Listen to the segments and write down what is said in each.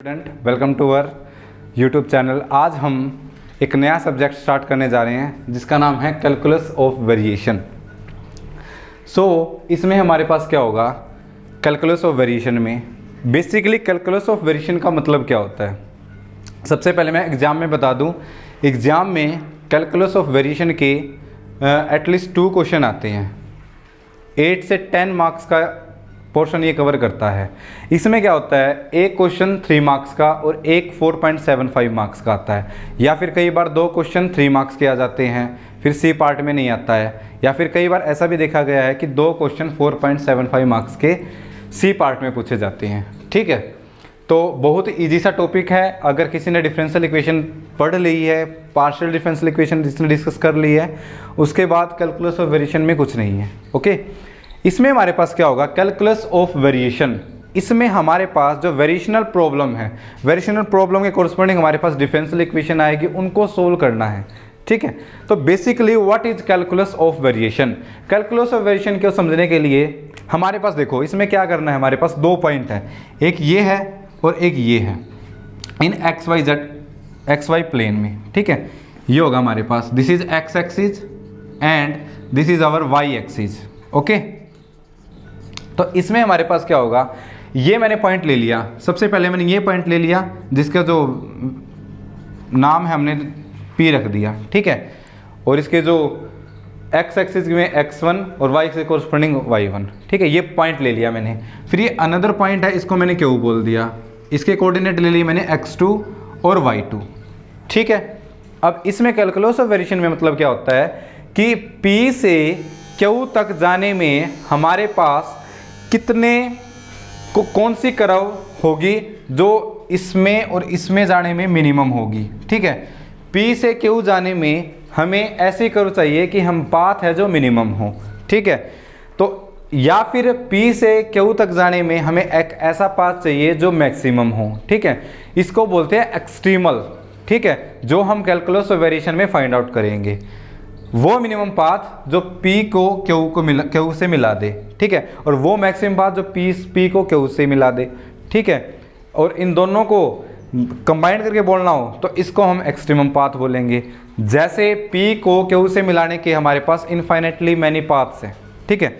Student, welcome to our YouTube channel. आज हम एक नया सब्जेक्ट स्टार्ट करने जा रहे हैं जिसका नाम है कैलकुलस ऑफ वेरिएशन। इसमें हमारे पास क्या होगा, कैलकुलस ऑफ वेरिएशन में बेसिकली कैलकुलस ऑफ वेरिएशन का मतलब क्या होता है। सबसे पहले मैं एग्ज़ाम में बता दूं, एग्ज़ाम में कैलकुलस ऑफ वेरिएशन के एटलीस्ट 2 क्वेश्चन आते हैं। 8 से 10 मार्क्स का पोर्शन ये कवर करता है। इसमें क्या होता है, एक क्वेश्चन 3 मार्क्स का और एक 4.75 मार्क्स का आता है, या फिर कई बार 2 क्वेश्चन 3 मार्क्स के आ जाते हैं, फिर सी पार्ट में नहीं आता है, या फिर कई बार ऐसा भी देखा गया है कि 2 क्वेश्चन 4.75 मार्क्स के सी पार्ट में पूछे जाते हैं। ठीक है, तो बहुत ईजी सा टॉपिक है। अगर किसी ने डिफरेंशियल इक्वेशन पढ़ ली है, पार्शियल डिफरेंशियल इक्वेशन जिसने डिस्कस कर ली है, उसके बाद कैलकुलस ऑफ वेरिएशन में कुछ नहीं है। ओके, इसमें हमारे पास क्या होगा, कैलकुलस ऑफ वेरिएशन। इसमें हमारे पास जो वेरिएशनल प्रॉब्लम है, वेरिएशनल प्रॉब्लम के कोरस्पॉन्डिंग हमारे पास डिफरेंशियल इक्वेशन आएगी, उनको सोल्व करना है। ठीक है, तो basically what is calculus of variation. Calculus of variation को समझने के लिए हमारे पास देखो, इसमें क्या करना है, हमारे पास 2 पॉइंट है, एक ये है और एक ये है, इन XY प्लेन में। ठीक है, ये होगा हमारे पास, this is x axis and this is our y axis. Okay, तो इसमें हमारे पास क्या होगा, ये मैंने पॉइंट ले लिया। सबसे पहले मैंने ये पॉइंट ले लिया जिसका जो नाम है हमने P रख दिया। ठीक है, और इसके जो x एक्सिस में x1 और y से कोरस्पॉन्डिंग y1। ठीक है, ये पॉइंट ले लिया मैंने। फिर ये अनदर पॉइंट है, इसको मैंने Q बोल दिया, इसके कोऑर्डिनेट ले लिए मैंने x2 और y2। ठीक है, अब इसमें कैलकुलस ऑफ वेरिएशन में मतलब क्या होता है कि P से Q तक जाने में हमारे पास कितने को कौन सी कर्व होगी जो इसमें और इसमें जाने में मिनिमम होगी। ठीक है, P से Q जाने में हमें ऐसी कर्व चाहिए कि हम पाथ है जो मिनिमम हो। ठीक है, तो या फिर P से Q तक जाने में हमें एक ऐसा पाथ चाहिए जो मैक्सिमम हो। ठीक है, इसको बोलते हैं एक्सट्रीमल। ठीक है, जो हम कैलकुलस ऑफ वेरिएशन में फाइंड आउट करेंगे, वो मिनिमम पाथ जो P को Q से मिला दे। ठीक है, और वो मैक्सिमम पाथ जो P को Q से मिला दे। ठीक है, और इन दोनों को कंबाइन करके बोलना हो तो इसको हम एक्सट्रीमम पाथ बोलेंगे। जैसे P को Q से मिलाने के हमारे पास इनफाइनेटली मैनी पाथ्स हैं। ठीक है,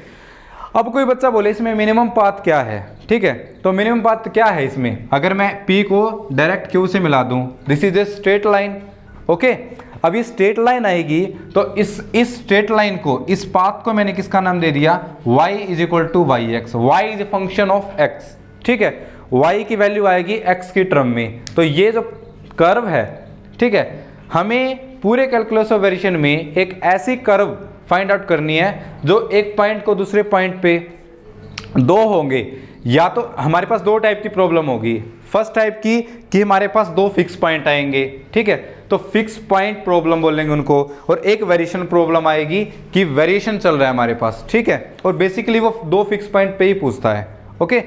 अब कोई बच्चा बोले इसमें मिनिमम पाथ क्या है। ठीक है, तो मिनिमम पाथ क्या है इसमें, अगर मैं P को डायरेक्ट Q से मिला दूं, this is a straight line. Okay, अब ये स्ट्रेट लाइन आएगी तो इस स्ट्रेट लाइन को, इस पाथ को मैंने किसका नाम दे दिया, y is equal to y x. Y is a function of x। ठीक है, y की वैल्यू आएगी x की टर्म में। तो ये जो कर्व है, ठीक है, हमें पूरे कैलकुलस ऑफ वेरिएशन में एक ऐसी कर्व फाइंड आउट करनी है जो एक पॉइंट को दूसरे पॉइंट पे 2 होंगे। या तो हमारे पास 2 टाइप की प्रॉब्लम होगी। फर्स्ट टाइप की कि हमारे पास 2 फिक्स पॉइंट आएंगे। ठीक है, तो फिक्स पॉइंट प्रॉब्लम बोलेंगे उनको, और एक वेरिएशन प्रॉब्लम आएगी कि वेरिएशन चल रहा है हमारे पास। ठीक है, और बेसिकली वो 2 फिक्स पॉइंट पे ही पूछता है। ओके,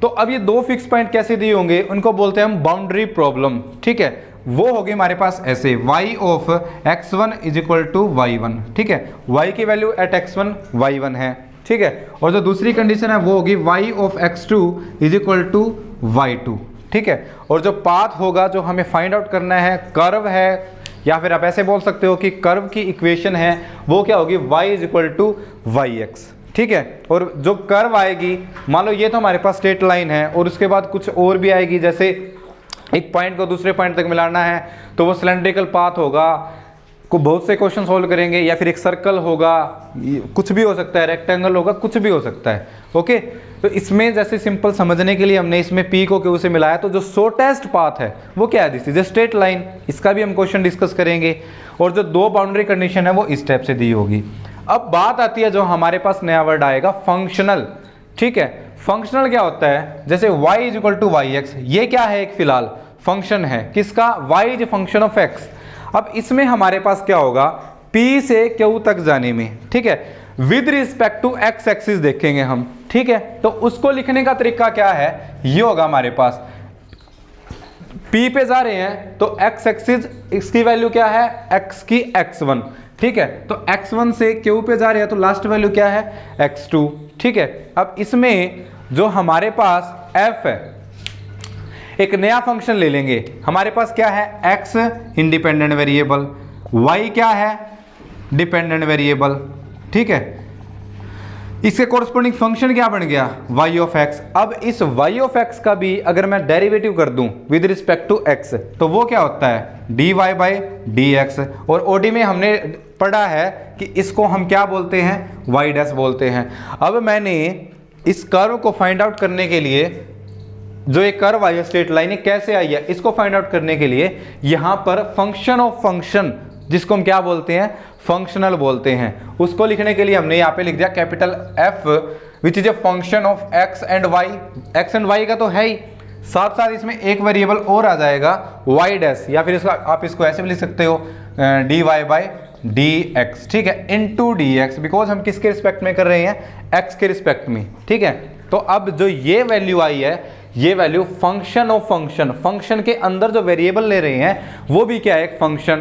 तो अब ये 2 फिक्स पॉइंट कैसे दिए होंगे, उनको बोलते हैं हम बाउंड्री प्रॉब्लम। ठीक है, वो होगी हमारे पास ऐसे, y of x1 is equal to y1। ठीक है, y की वैल्यू एट x1 y1 है। ठीक है, और जो दूसरी कंडीशन है वो होगी y of x2 is equal to y2। ठीक है, और जो पाथ होगा जो हमें फाइंड आउट करना है, कर्व है, या फिर आप ऐसे बोल सकते हो कि कर्व की इक्वेशन है, वो क्या होगी, y is equal to y x. ठीक है, और जो कर्व आएगी, मान लो ये तो हमारे पास स्ट्रेट लाइन है, और उसके बाद कुछ और भी आएगी, जैसे एक पॉइंट को दूसरे पॉइंट तक मिलाना है तो वो सिलेंड्रिकल पाथ होगा, को बहुत से क्वेश्चन सोल्व करेंगे, या फिर एक सर्कल होगा, कुछ भी हो सकता है, रेक्टेंगल होगा, कुछ भी हो सकता है। ओके, तो इसमें जैसे सिंपल समझने के लिए हमने इसमें P को Q से मिलाया, तो जो शॉर्टेस्ट पाथ है वो क्या है, this is a straight line. इसका भी हम क्वेश्चन डिस्कस करेंगे, और जो 2 बाउंड्री कंडीशन है वो इस टाइप से दी होगी। अब बात आती है जो हमारे पास नया वर्ड आएगा, फंक्शनल। ठीक है, फंक्शनल क्या होता है, जैसे y is equal to y x, ये क्या है, एक फिलहाल फंक्शन है किसका, y is a function of x। अब इसमें हमारे पास क्या होगा, P से Q तक जाने में, ठीक है, with respect to x axis देखेंगे हम। ठीक है, तो उसको लिखने का तरीका क्या है, ये होगा हमारे पास, P पे जा रहे हैं तो x एक्सिस, इसकी वैल्यू क्या है, x की x1। ठीक है, तो x1 से Q पे जा रहे हैं तो लास्ट वैल्यू क्या है, x2। ठीक है, अब इसमें जो हमारे पास f है, एक नया फंक्शन ले लेंगे। हमारे पास क्या है, x इंडिपेंडेंट वेरिएबल, y क्या है, डिपेंडेंट वेरिएबल, ठीक है। इसके कोरस्पोंडिंग फंक्शन क्या बन गया, y ऑफ x। अब इस y ऑफ x का भी अगर मैं डेरिवेटिव कर दूं विद रिस्पेक्ट टू x, तो वो क्या होता है, dy बाई dx। और ओडी में हमने पढ़ा है कि इसको हम क्या बोलते हैं, y डैश बोलते हैं। अब मैंने इस कर्व को फाइंड आउट करने के लिए, जो एक कर्व आई है स्ट्रेट लाइन है कैसे आई है, इसको फाइंड आउट करने के लिए यहां पर फंक्शन ऑफ फंक्शन, जिसको हम क्या बोलते हैं, फंक्शनल बोलते हैं, उसको लिखने के लिए हमने यहाँ पे लिख दिया capital F which is a function of x and y। x and y का तो है ही, साथ साथ इसमें एक वेरिएबल और आ जाएगा y डैश, या फिर इसका आप इसको ऐसे भी लिख सकते हो dy बाई dx, ठीक है, इनटू dx, बिकॉज हम किसके रिस्पेक्ट में कर रहे हैं, x के रिस्पेक्ट में, ठीक है। तो अब जो ये वैल्यू आई है, ये value function of function, function के अंदर जो वेरिएबल ले रहे हैं वो भी क्या है, एक फंक्शन,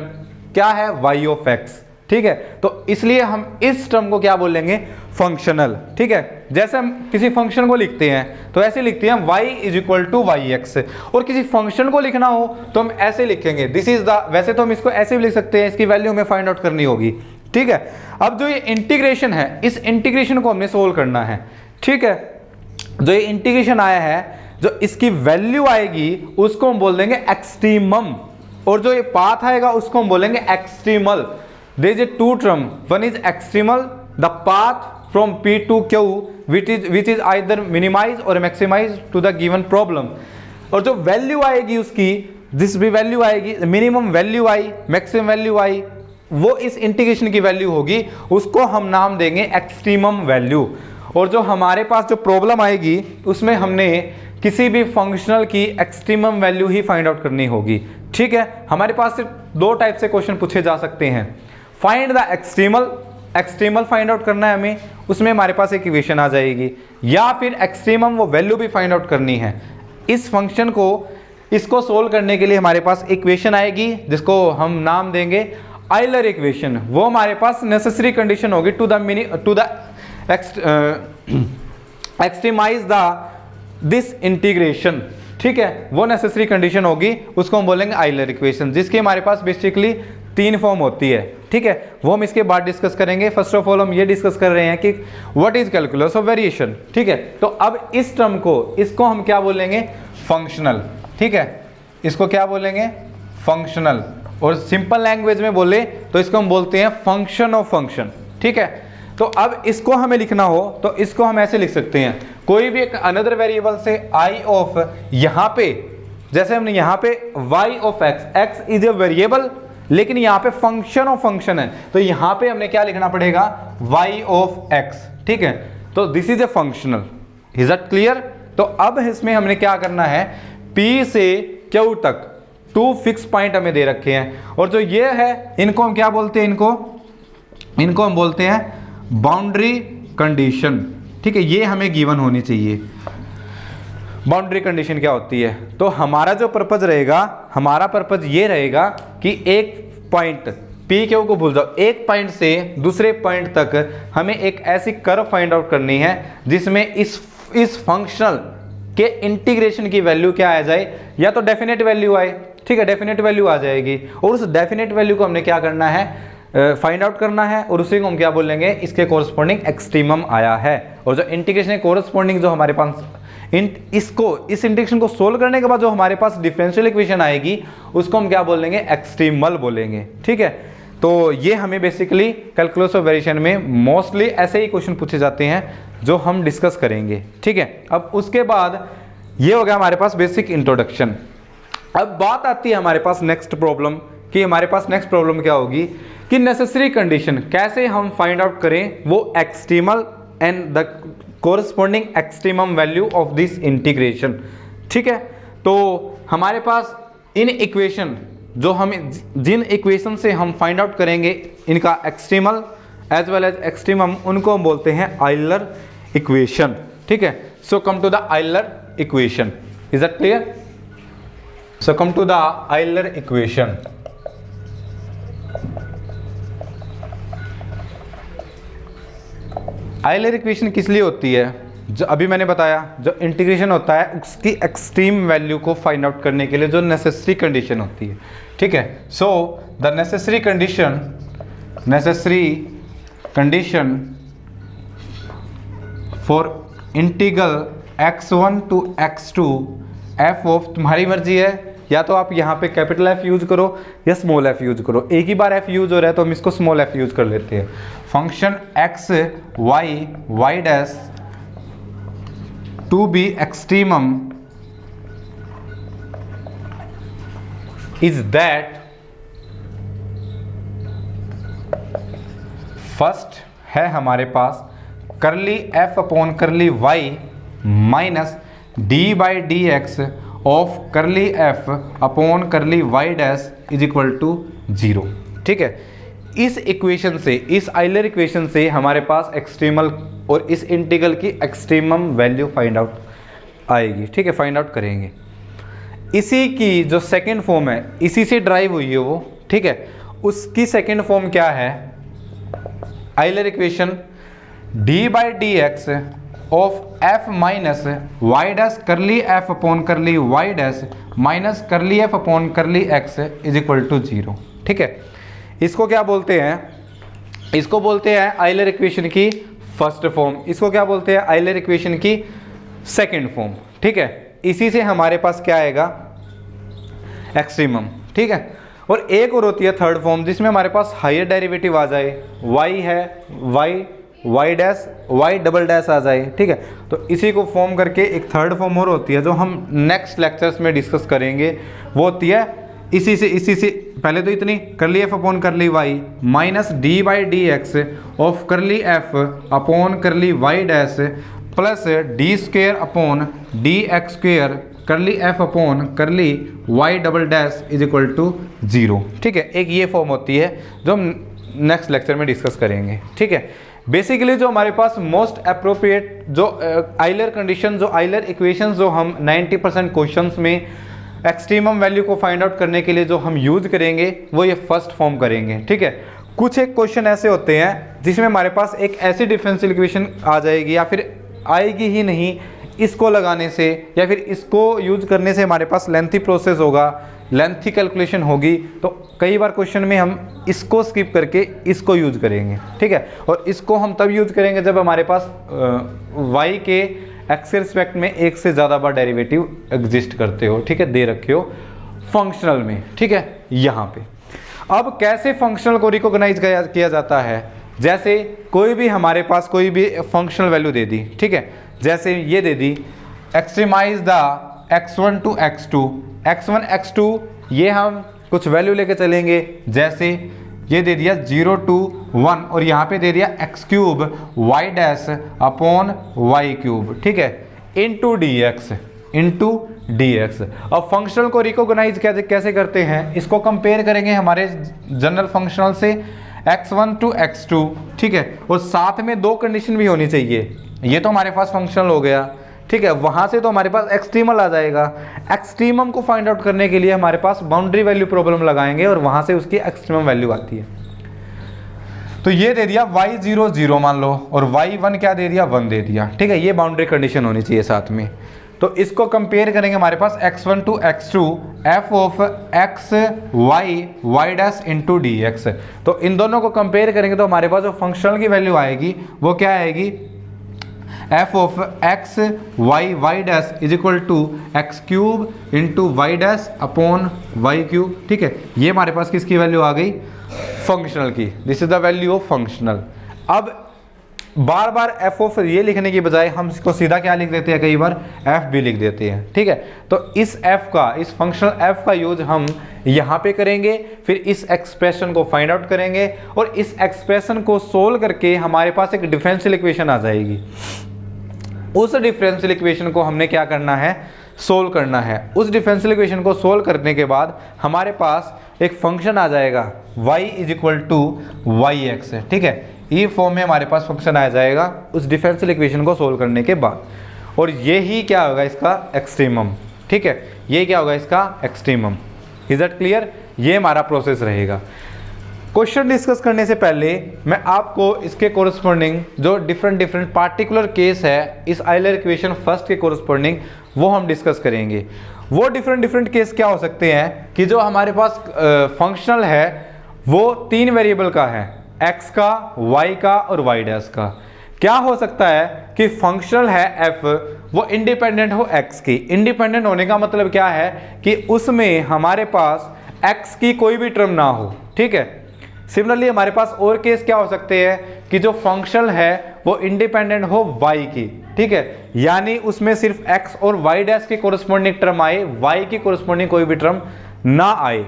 क्या है, y ऑफ x, ठीक है। तो इसलिए हम इस टर्म को क्या बोलेंगे, फंक्शनल, ठीक है। जैसे हम किसी फंक्शन को लिखते हैं तो ऐसे लिखते हैं y is equal to y x, और किसी फंक्शन को लिखना हो तो हम ऐसे लिखेंगे दिस इज द, वैसे तो हम इसको ऐसे भी लिख सकते हैं, इसकी वैल्यू हमें फाइंड आउट करनी होगी, ठीक है। अब जो ये इंटीग्रेशन है, इस इंटीग्रेशन को हमने सोल्व करना है, ठीक है। जो ये इंटीग्रेशन आया है, जो इसकी वैल्यू आएगी उसको हम बोल देंगे एक्सट्रीमम, और जो ये पाथ आएगा उसको हम बोलेंगे extremal. There is a two term, one is extremal, the path from P to Q which is either minimize or maximize to the given problem। और जो वैल्यू आएगी उसकी, जिस भी वैल्यू आएगी, मिनिमम वैल्यू आई, मैक्सिमम वैल्यू आई, वो इस integration की वैल्यू होगी, उसको हम नाम देंगे एक्सट्रीमम वैल्यू। और जो हमारे पास जो प्रॉब्लम आएगी उसमें हमने किसी भी फंक्शनल की एक्सट्रीमम वैल्यू ही फाइंड आउट करनी होगी, ठीक है। हमारे पास सिर्फ दो टाइप से क्वेश्चन पूछे जा सकते हैं, find the extremal, extremal find out करना है हमें, उसमें हमारे पास एक इक्वेशन आ जाएगी, या फिर एक्सट्रीमम वो वैल्यू भी फाइंड आउट करनी है। इस फंक्शन को, इसको सोल्व करने के लिए हमारे पास इक्वेशन आएगी जिसको हम नाम देंगे आइलर इक्वेशन। वो हमारे पास नेसेसरी कंडीशन होगी to the extremize the this integration, ठीक है, वो नेसेसरी कंडीशन होगी, उसको हम बोलेंगे आइलर इक्वेशन, जिसकी हमारे पास बेसिकली तीन फॉर्म होती है, ठीक है। वो हम इसके बाद डिस्कस करेंगे। फर्स्ट ऑफ ऑल हम ये डिस्कस कर रहे हैं कि what is calculus of variation, ठीक है। तो अब इस टर्म को, इसको हम क्या बोलेंगे, फंक्शनल, ठीक है, इसको क्या बोलेंगे, फंक्शनल। और सिंपल लैंग्वेज में बोले तो इसको हम बोलते हैं फंक्शन ऑफ फंक्शन, ठीक है। तो अब इसको हमें लिखना हो तो इसको हम ऐसे लिख सकते हैं, कोई भी एक अनदर वेरिएबल से आई ऑफ, यहाँ पे जैसे हमने यहाँ पे y of x, x is a variable, लेकिन यहाँ पे फंक्शन ऑफ फंक्शन है, तो यहाँ पे हमने क्या लिखना पड़ेगा, y ऑफ x, ठीक है। तो this is a functional, is that clear. तो अब इसमें हमने क्या करना है, P से Q तक टू फिक्स पॉइंट हमें दे रखे हैं, और जो ये है इनको हम क्या बोलते हैं, इनको हम बोलते हैं बाउंड्री कंडीशन, ठीक है। ये हमें गिवन होनी चाहिए। बाउंड्री कंडीशन क्या होती है, तो हमारा जो पर्पज रहेगा, हमारा पर्पज ये रहेगा कि एक पॉइंट पी क्यू को भूल जाओ, एक पॉइंट से दूसरे पॉइंट तक हमें एक ऐसी कर्व फाइंड आउट करनी है जिसमें इस फंक्शनल के इंटीग्रेशन की वैल्यू क्या आ जाए, या तो डेफिनेट वैल्यू आए, ठीक है, डेफिनेट वैल्यू आ जाएगी, और उस डेफिनेट वैल्यू को हमने क्या करना है, फाइंड आउट करना है, और उसी को हम क्या बोलेंगे, इसके कोरस्पोंडिंग एक्सट्रीमम आया है। और जो इंटीग्रेशन कोरस्पोंडिंग जो हमारे पास इस इंटीग्रेशन को सोल्व करने के बाद जो हमारे पास डिफरेंशियल इक्वेशन आएगी उसको हम क्या बोलेंगे, एक्सट्रीमल बोलेंगे, ठीक है। तो ये हमें बेसिकली कैलकुलस ऑफ वेरिएशन में मोस्टली ऐसे ही क्वेश्चन पूछे जाते हैं जो हम डिस्कस करेंगे, ठीक है। अब उसके बाद ये हो गया हमारे पास बेसिक इंट्रोडक्शन। अब बात आती है हमारे पास नेक्स्ट प्रॉब्लम कि हमारे पास नेक्स्ट प्रॉब्लम क्या होगी कि नेसेसरी कंडीशन कैसे हम फाइंड आउट करें वो extremal and the corresponding extremum value of this integration, ठीक है। तो हमारे पास इन इक्वेशन, जो हम जिन इक्वेशन से हम फाइंड आउट करेंगे इनका extremal as well as extremum, उनको हम बोलते हैं आइलर इक्वेशन, ठीक है। So come to the Euler equation, is that clear. So come to the Euler equation. Euler equation किस लिए होती है, जो अभी मैंने बताया, जो इंटीग्रेशन होता है उसकी एक्सट्रीम वैल्यू को फाइंड आउट करने के लिए जो नेसेसरी कंडीशन होती है, ठीक है। So the necessary condition for integral x1 to x2 f of, तुम्हारी मर्जी है, या तो आप यहाँ पे कैपिटल F यूज करो या स्मॉल f यूज करो। एक ही बार f यूज हो रहा है तो हम इसको स्मॉल f यूज कर लेते हैं। Function x y dash to be extremum is that, first है हमारे पास curly f upon curly y minus d by d x of curly f upon curly y dash is equal to 0, ठीक है। इस equation से, इस Euler equation से हमारे पास एक्सट्रीमल और इस इंटीग्रल की एक्सट्रीमम वैल्यू फाइंड आउट आएगी, ठीक है, फाइंड आउट करेंगे। इसी की जो सेकेंड फॉर्म है, इसी से ड्राइव हुई है वो, ठीक है। उसकी सेकेंड फॉर्म क्या है, Euler equation d by d x of f minus y dash curly f upon curly y dash minus curly f upon curly x is equal to 0, ठीक है। इसको क्या बोलते हैं, इसको बोलते हैं आइलर इक्वेशन की फर्स्ट फॉर्म, इसको क्या बोलते हैं, आइलर इक्वेशन की सेकंड फॉर्म, ठीक है। इसी से हमारे पास क्या आएगा, एक्सट्रीमम, ठीक है। और एक और होती है थर्ड फॉर्म जिसमें हमारे पास हायर डेरिवेटिव आ जाए, y है y dash y double dash आ जाए, ठीक है। तो इसी को फॉर्म करके एक थर्ड फॉर्म और होती है जो हम नेक्स्ट लेक्चर्स में डिस्कस करेंगे, वो होती है इसी से पहले तो इतनी curly f upon curly y minus d by d x of curly f upon curly y dash plus d square upon d x square curly f upon curly y double dash is equal to 0, ठीक है। एक ये form होती है जो हम next lecture में discuss करेंगे, ठीक है। बेसिकली जो हमारे पास मोस्ट अप्रोप्रिएट जो आइलर कंडीशन, जो आइलर इक्वेशन जो हम 90% क्वेश्चंस में एक्सट्रीमम वैल्यू को फाइंड आउट करने के लिए जो हम यूज करेंगे वो ये फर्स्ट फॉर्म करेंगे, ठीक है। कुछ एक क्वेश्चन ऐसे होते हैं जिसमें हमारे पास एक ऐसी डिफरेंशियल इक्वेशन आ जाएगी या फिर आएगी ही नहीं, इसको लगाने से या फिर इसको यूज करने से हमारे पास लेंथी प्रोसेस होगा, लेंथी कैलकुलेशन होगी, तो कई बार क्वेश्चन में हम इसको स्किप करके इसको यूज करेंगे, ठीक है। और इसको हम तब यूज करेंगे जब हमारे पास y के x के रिस्पेक्ट में एक से ज़्यादा बार डेरिवेटिव एग्जिस्ट करते हो, ठीक है, दे रखे हो फंक्शनल में, ठीक है। यहाँ पे अब कैसे फंक्शनल को रिकॉग्नाइज किया जाता है, जैसे कोई भी हमारे पास कोई भी फंक्शनल वैल्यू दे दी, ठीक है, जैसे ये दे दी एक्सट्रीमाइज the x1 to x2, x1 x2 ये हम कुछ वैल्यू लेके चलेंगे, जैसे ये दे दिया 0 टू 1 और यहाँ पे दे दिया x cube y dash upon y cube, ठीक है, इंटू डी एक्स। अब फंक्शनल को रिकॉग्नाइज कैसे करते हैं, इसको कंपेयर करेंगे हमारे जनरल फंक्शनल से x1 टू x2, ठीक है। और साथ में दो कंडीशन भी होनी चाहिए, ये तो हमारे पास फंक्शनल हो गया, ठीक है। वहां से तो हमारे पास एक्सट्रीमल आ जाएगा, एक्सट्रीमम को फाइंड आउट करने के लिए हमारे पास बाउंड्री वैल्यू प्रॉब्लम लगाएंगे और वहां से उसकी एक्सट्रीमम वैल्यू आती है। तो ये दे दिया y0 0 मान लो और y1 क्या दे दिया 1 दे दिया, ठीक है। ये बाउंड्री कंडीशन होनी चाहिए साथ में। तो इसको कंपेयर करेंगे हमारे पास x1 to x2 f of x y dash into d x. तो इन दोनों को कंपेयर करेंगे तो हमारे पास जो फंक्शनल की वैल्यू आएगी वो क्या आएगी, f of x y dash is equal to x cube into y dash upon y cube, ठीक है। ये हमारे पास किसकी वैल्यू आ गई, फंक्शनल की। This is the value of functional. अब बार बार f ऑफ ये लिखने की बजाय हम इसको सीधा क्या लिख देते हैं, कई बार f भी लिख देते हैं, ठीक है। तो इस f का, इस फंक्शनल f का यूज हम यहाँ पे करेंगे, फिर इस एक्सप्रेशन को फाइंड आउट करेंगे और इस एक्सप्रेशन को सोल्व करके हमारे पास एक डिफरेंशियल इक्वेशन आ जाएगी। उस डिफरेंशियल इक्वेशन को हमने क्या करना है, सोल्व करना है। उस डिफरेंशियल इक्वेशन को सोल्व करने के बाद हमारे पास एक फंक्शन आ जाएगा y is equal to y x, ठीक है। ये फॉर्म में हमारे पास फंक्शन आ जाएगा उस डिफरेंशियल इक्वेशन को सोल्व करने के बाद, और ये ही क्या होगा इसका एक्सट्रीमम, ठीक है। ये क्या होगा इसका एक्सट्रीमम। इज दैट क्लियर, ये हमारा प्रोसेस रहेगा। क्वेश्चन डिस्कस करने से पहले मैं आपको इसके कोरस्पॉन्डिंग जो डिफरेंट पार्टिकुलर केस है इस आइलर इक्वेशन फर्स्ट के कोरस्पॉन्डिंग वो हम डिस्कस करेंगे। वो डिफरेंट केस क्या हो सकते हैं कि जो हमारे पास फंक्शनल है वो 3 वेरिएबल का है, x का, y का और y डैश का। क्या हो सकता है कि फंक्शनल है f वो इंडिपेंडेंट हो x की। इंडिपेंडेंट होने का मतलब क्या है कि उसमें हमारे पास x की कोई भी टर्म ना हो, ठीक है। सिमिलरली हमारे पास और केस क्या हो सकते हैं कि जो फंक्शनल है वो इंडिपेंडेंट हो y की, ठीक है, यानी उसमें सिर्फ x और y डैश की कोरस्पॉन्डिंग टर्म आए, y की कोरस्पॉन्डिंग कोई भी टर्म ना आए।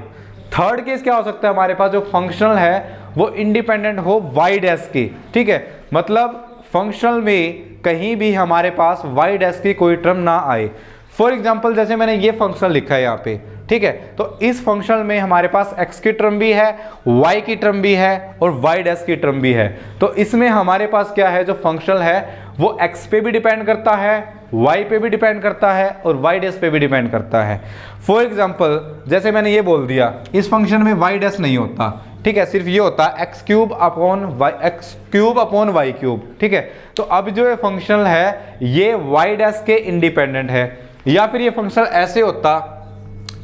थर्ड केस क्या हो सकता है, हमारे पास जो फंक्शनल है वो इंडिपेंडेंट हो y डैश की, ठीक है, मतलब फंक्शनल में कहीं भी हमारे पास y डैश की कोई टर्म ना आए। फॉर एग्जाम्पल जैसे मैंने ये फंक्शनल लिखा है यहाँ पे, ठीक है, तो इस फंक्शनल में हमारे पास x की टर्म भी है, y की टर्म भी है और y डैश की टर्म भी है। तो इसमें हमारे पास क्या है, जो फंक्शनल है वो x पे भी डिपेंड करता है, y पे भी डिपेंड करता है और y डैश पे भी डिपेंड करता है। फॉर एग्जाम्पल जैसे मैंने ये बोल दिया इस फंक्शन में y डैश नहीं होता, ठीक है, सिर्फ ये होता है x cube upon y cube, ठीक है। तो अब जो ये फंक्शनल है ये y डैश के इंडिपेंडेंट है, या फिर ये फंक्शनल ऐसे होता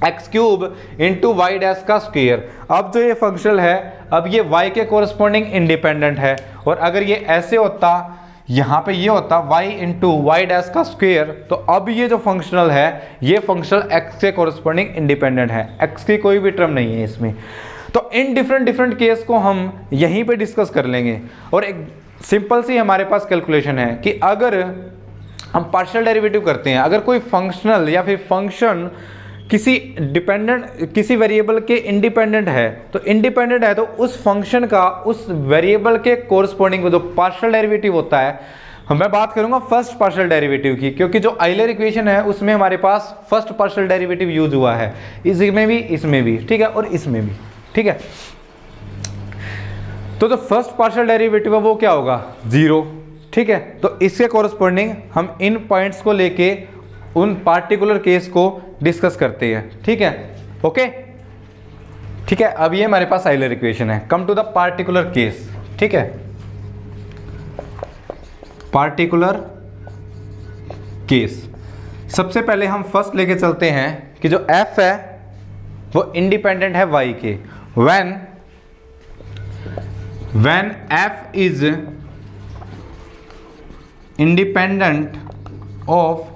x cube into y dash का स्क्वायर। अब जो ये फंक्शनल है अब ये y के कोरस्पॉन्डिंग इंडिपेंडेंट है, और अगर ये ऐसे होता यहाँ पे ये होता y इंटू वाई डैश का स्क्वायर, तो अब ये जो फंक्शनल है ये फंक्शनल x के कोरस्पॉन्डिंग इंडिपेंडेंट है, x की कोई भी टर्म नहीं है इसमें। तो इन डिफरेंट केस को हम यहीं पे डिस्कस कर लेंगे। और एक सिंपल सी हमारे पास कैलकुलेशन है कि अगर हम पार्शियल डेरिवेटिव करते हैं, अगर कोई फंक्शनल या फिर फंक्शन किसी वेरिएबल के इंडिपेंडेंट है, तो इंडिपेंडेंट है तो उस फंक्शन का उस वेरिएबल के कोरस्पॉन्डिंग जो पार्शियल डेरिवेटिव होता है, मैं बात करूंगा फर्स्ट पार्शियल डेरिवेटिव की, क्योंकि जो आइलर इक्वेशन है उसमें हमारे पास फर्स्ट पार्शियल डेरिवेटिव यूज हुआ है, इसमें भी, ठीक है, और इसमें भी, ठीक है। तो जो फर्स्ट पार्शियल डेरिवेटिव है वो क्या होगा, 0, ठीक है। तो इसके कोरस्पॉन्डिंग हम इन पॉइंट्स को लेके उन पार्टिकुलर केस को डिस्कस करते हैं, ठीक है, ओके, ठीक है। अब ये हमारे पास आइलर इक्वेशन है। Come to the particular case, ठीक है, पार्टिकुलर केस। सबसे पहले हम फर्स्ट लेके चलते हैं कि जो f है वो इंडिपेंडेंट है y के। when f is independent of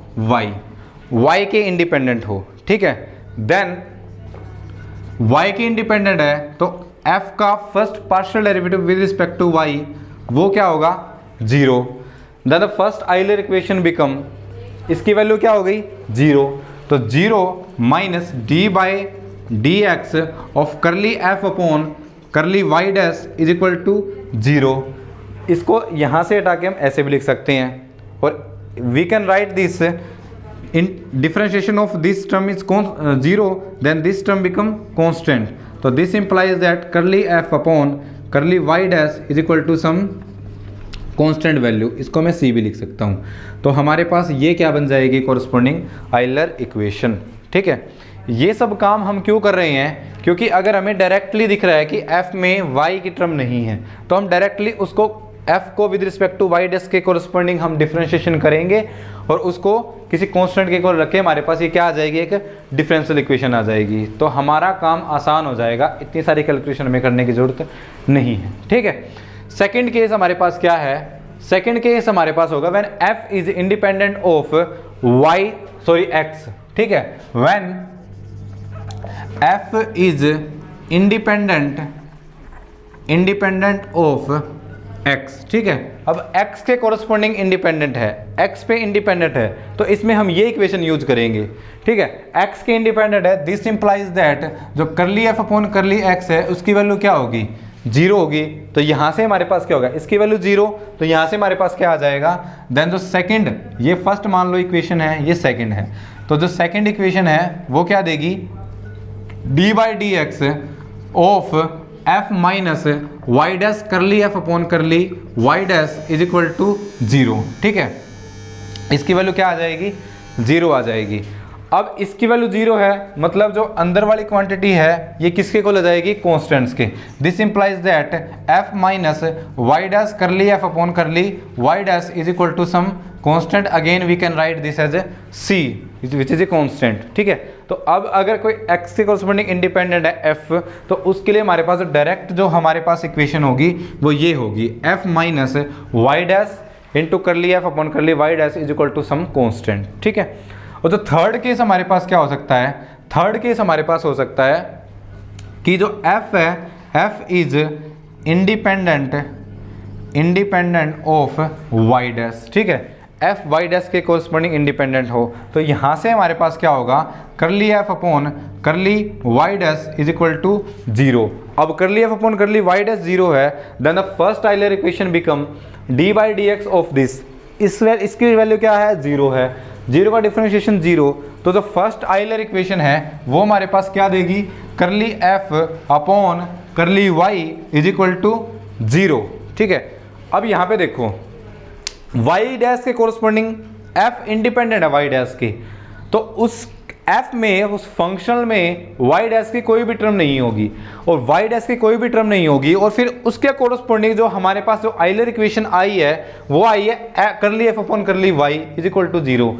y के इंडिपेंडेंट हो, ठीक है, देन y के इंडिपेंडेंट है तो f का first partial derivative with respect to y वो क्या होगा, 0। Then the first Euler equation become, इसकी वैल्यू क्या हो गई, 0। तो 0 minus d by d x of curly f upon curly y dash is equal to 0। इसको यहाँ से हटा के हम ऐसे भी लिख सकते हैं, और we can write this in differentiation of this term is 0, then this term become constant. So this implies that curly f upon curly y dash is equal to some constant value. इसको मैं c भी लिख सकता हूँ। तो हमारे पास ये क्या बन जाएगी, corresponding आइलर इक्वेशन, ठीक है। ये सब काम हम क्यों कर रहे हैं, क्योंकि अगर हमें डायरेक्टली दिख रहा है कि f में y की टर्म नहीं है तो हम डायरेक्टली उसको f को with respect to y dash के कोरस्पॉन्डिंग हम डिफरेंशिएशन करेंगे और उसको किसी कांस्टेंट के इक्वल रखे, हमारे पास ये क्या आ जाएगी, एक डिफरेंशियल इक्वेशन आ जाएगी। तो हमारा काम आसान हो जाएगा, इतनी सारी कैलकुलेशन हमें करने की जरूरत नहीं है, ठीक है। सेकंड केस हमारे पास क्या है, सेकंड केस हमारे पास होगा when f is independent of x, ठीक है, when f is independent of x, ठीक है। अब x के कोरस्पॉन्डिंग इंडिपेंडेंट है, x पे इंडिपेंडेंट है, तो इसमें हम ये इक्वेशन यूज करेंगे, ठीक है। x के इंडिपेंडेंट है, दिस इंप्लाइज दैट जो करली f अपॉन करली x है उसकी वैल्यू क्या होगी, 0 होगी। तो यहाँ से हमारे पास क्या होगा, इसकी वैल्यू 0, तो यहाँ से हमारे पास क्या आ जाएगा, देन जो सेकंड, ये फर्स्ट मान लो इक्वेशन है, ये सेकंड है, तो जो सेकंड इक्वेशन है वो क्या देगी, d by d x of f minus y dash curly f upon curly y dash is equal to 0, ठीक है। इसकी वैल्यू क्या आ जाएगी, 0 आ जाएगी। अब इसकी वैल्यू 0 है, मतलब जो अंदर वाली क्वांटिटी है ये किसके को ले जाएगी, कॉन्स्टेंट्स के। This implies that f minus y dash curly f upon curly y dash is equal to some constant, again we can write this as c which is a constant, ठीक है। तो अब अगर कोई x के corresponding independent है f, तो उसके लिए हमारे पास डायरेक्ट जो हमारे पास इक्वेशन होगी वो ये होगी, f minus y dash into curly f upon curly y dash is equal to some constant, ठीक है। और जो थर्ड केस हमारे पास क्या हो सकता है, थर्ड केस हमारे पास हो सकता है कि जो f है, f is independent of y dash, ठीक है। f y डैश के कोरस्पोंडिंग इंडिपेंडेंट हो तो यहाँ से हमारे पास क्या होगा, curly f upon curly y dash is equal to 0। अब curly f upon curly y dash 0 है, then the first Euler equation become d by d x of this, इसकी वैल्यू क्या है, 0 है, 0 का डिफरेंशिएशन 0, तो जो फर्स्ट आइलर इक्वेशन है वो हमारे पास क्या देगी, curly f upon curly y is equal to 0, ठीक है। अब यहाँ पे देखो y डैश के कोरस्पोंडिंग f इंडिपेंडेंट है y डैश के, तो उस f में, उस फंक्शनल में y डैश की कोई भी टर्म नहीं होगी और y डैश की कोई भी टर्म नहीं होगी, और फिर उसके कोरस्पोंडिंग जो हमारे पास जो आइलर इक्वेशन आई है वो आई है करली f upon curly y is equal to 0।